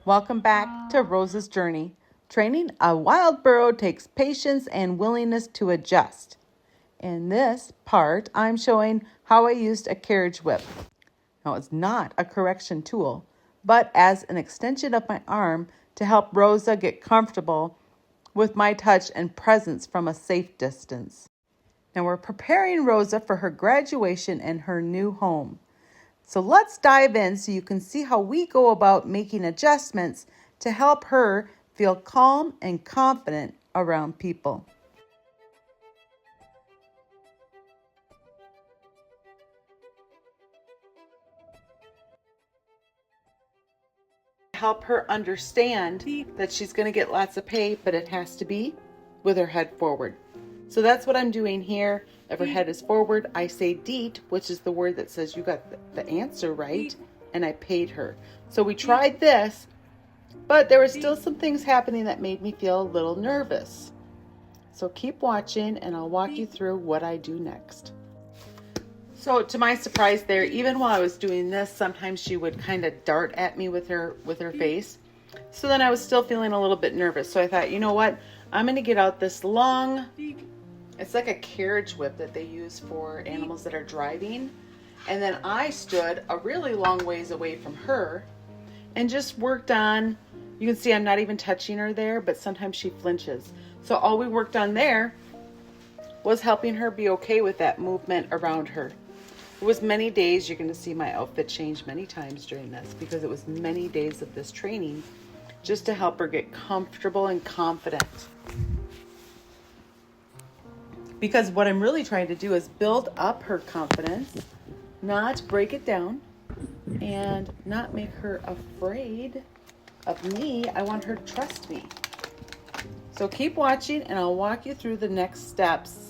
Welcome back to Rosa's journey. Training a wild burro takes patience and willingness to adjust. In this part, I'm showing how I used a carriage whip. Now, it's not a correction tool, but as an extension of my arm to help Rosa get comfortable with my touch and presence from a safe distance. Now, we're preparing Rosa for her graduation and her new home. So let's dive in so you can see how we go about making adjustments to help her feel calm and confident around people. Help her understand that she's going to get lots of pay, but it has to be with her head forward. So that's what I'm doing here. If her head is forward, I say deet, which is the word that says you got the answer right, and I paid her. So we tried this, but there were still some things happening that made me feel a little nervous. So keep watching and I'll walk you through what I do next. So to my surprise there, even while I was doing this, sometimes she would kind of dart at me with her face. So then I was still feeling a little bit nervous. So I thought, you know what? I'm going to get out this long, it's like a carriage whip that they use for animals that are driving. And then I stood a really long ways away from her and just worked on, you can see I'm not even touching her there, but sometimes she flinches. So all we worked on there was helping her be okay with that movement around her. It was many days. You're going to see my outfit change many times during this because it was many days of this training just to help her get comfortable and confident. Because what I'm really trying to do is build up her confidence, not break it down, and not make her afraid of me. I want her to trust me. So keep watching and I'll walk you through the next steps.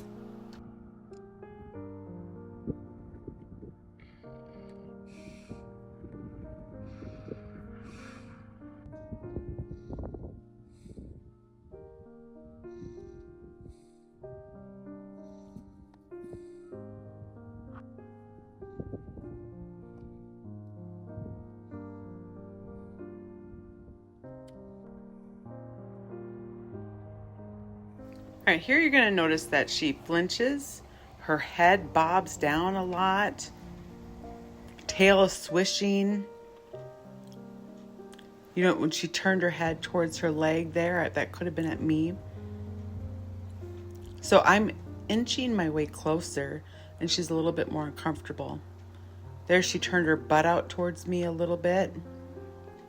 All right, here you're going to notice that she flinches, her head bobs down a lot, tail is swishing. You know, when she turned her head towards her leg there, that could have been at me. So I'm inching my way closer and she's a little bit more uncomfortable. There she turned her butt out towards me a little bit.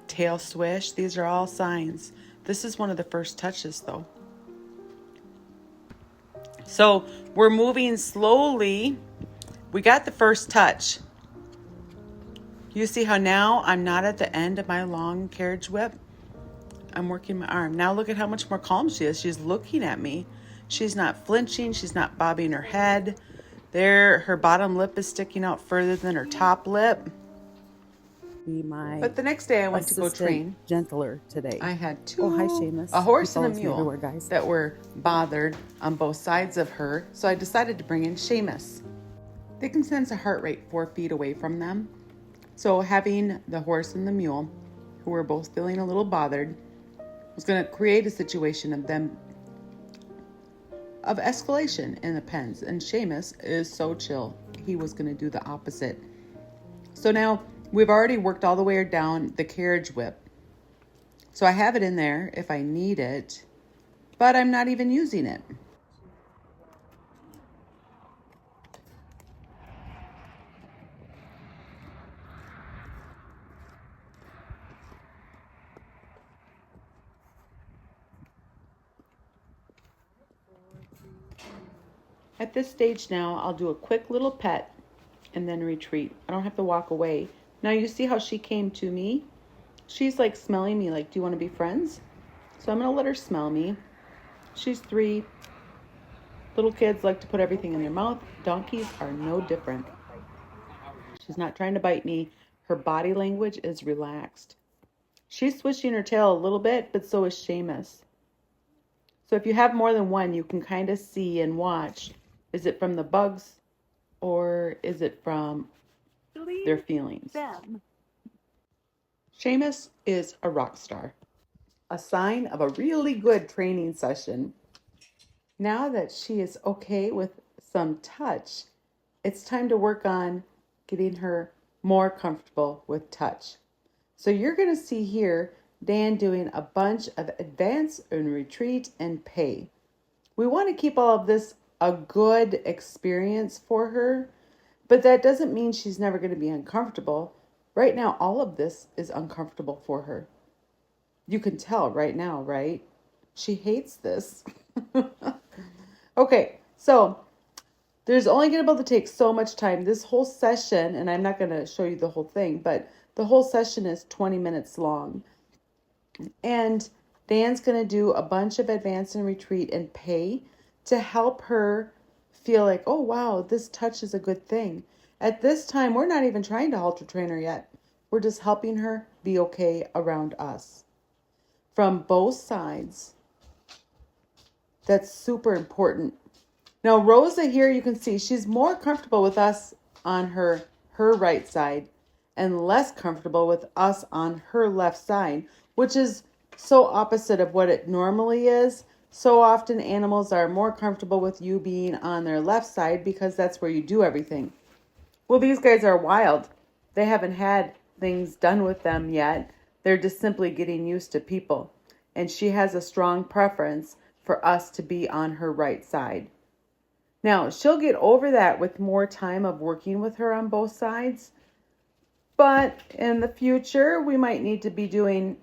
Tail swish, these are all signs. This is one of the first touches though. So we're moving slowly. We got the first touch. You see how now I'm not at the end of my long carriage whip? I'm working my arm. Now look at how much more calm she is. She's looking at me. She's not flinching. She's not bobbing her head. There, her bottom lip is sticking out further than her top lip. But the next day I went to go train. Gentler today. I had two, hi Seamus. a horse and a He follows me mule everywhere, guys. that were bothered on both sides of her. So I decided to bring in Seamus. They can sense a heart rate 4 feet away from them. So having the horse and the mule, who were both feeling a little bothered, was going to create a situation of them of escalation in the pens. And Seamus is so chill. He was going to do the opposite. So now we've already worked all the way down the carriage whip. So I have it in there if I need it, but I'm not even using it. At this stage now, I'll do a quick little pet and then retreat. I don't have to walk away. Now you see how she came to me? She's like smelling me like, do you want to be friends? So I'm going to let her smell me. She's 3. Little kids like to put everything in their mouth. Donkeys are no different. She's not trying to bite me. Her body language is relaxed. She's swishing her tail a little bit, but so is Seamus. So if you have more than one, you can kind of see and watch. Is it from the bugs or is it from their feelings? Seamus is a rock star, a sign of a really good training session. Now that she is okay with some touch, it's time to work on getting her more comfortable with touch. So you're going to see here Dan doing a bunch of advance and retreat and pay. We want to keep all of this a good experience for her, but that doesn't mean she's never going to be uncomfortable. Right now, all of this is uncomfortable for her. You can tell right now, right? She hates this. Okay, so there's only going to be able to take so much time. This whole session, and I'm not going to show you the whole thing, but the whole session is 20 minutes long. And Dan's going to do a bunch of advance and retreat and pay to help her feel like, oh, wow, this touch is a good thing. At this time, we're not even trying to halter train her yet. We're just helping her be okay around us. From both sides. That's super important. Now, Rosa here, you can see she's more comfortable with us on her right side and less comfortable with us on her left side, which is so opposite of what it normally is. So often animals are more comfortable with you being on their left side because that's where you do everything. Well, these guys are wild. They haven't had things done with them yet. They're just simply getting used to people. And she has a strong preference for us to be on her right side. Now, she'll get over that with more time of working with her on both sides. But in the future, we might need to be doing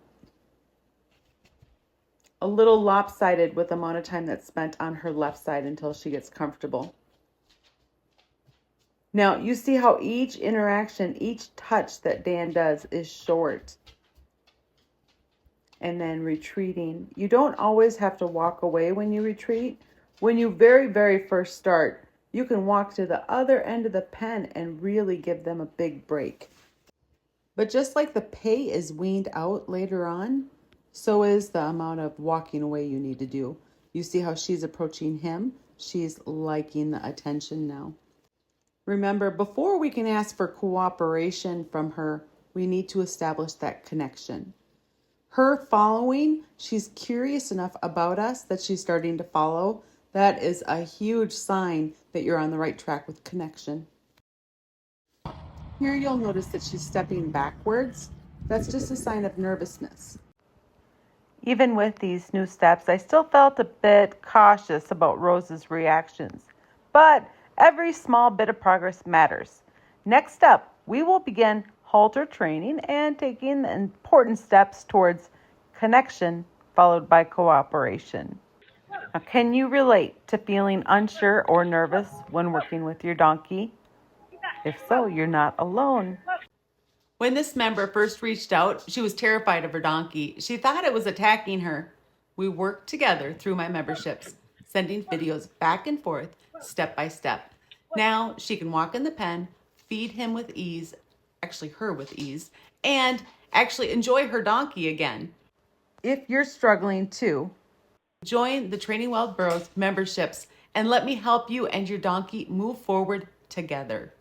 a little lopsided with the amount of time that's spent on her left side until she gets comfortable. Now, you see how each interaction, each touch that Dan does is short. And then retreating. You don't always have to walk away when you retreat. When you very, very first start, you can walk to the other end of the pen and really give them a big break. But just like the pay is weaned out later on, so is the amount of walking away you need to do. You see how she's approaching him? She's liking the attention now. Remember, before we can ask for cooperation from her, we need to establish that connection. Her following, she's curious enough about us that she's starting to follow. That is a huge sign that you're on the right track with connection. Here you'll notice that she's stepping backwards. That's just a sign of nervousness. Even with these new steps, I still felt a bit cautious about Rosa's reactions. But every small bit of progress matters. Next up, we will begin halter training and taking the important steps towards connection followed by cooperation. Now, can you relate to feeling unsure or nervous when working with your donkey? If so, you're not alone. When this member first reached out, she was terrified of her donkey. She thought it was attacking her. We worked together through my memberships, sending videos back and forth, step by step. Now she can walk in the pen, feed him with ease, actually her with ease, and actually enjoy her donkey again. If you're struggling too, join the Training Wild Burros memberships and let me help you and your donkey move forward together.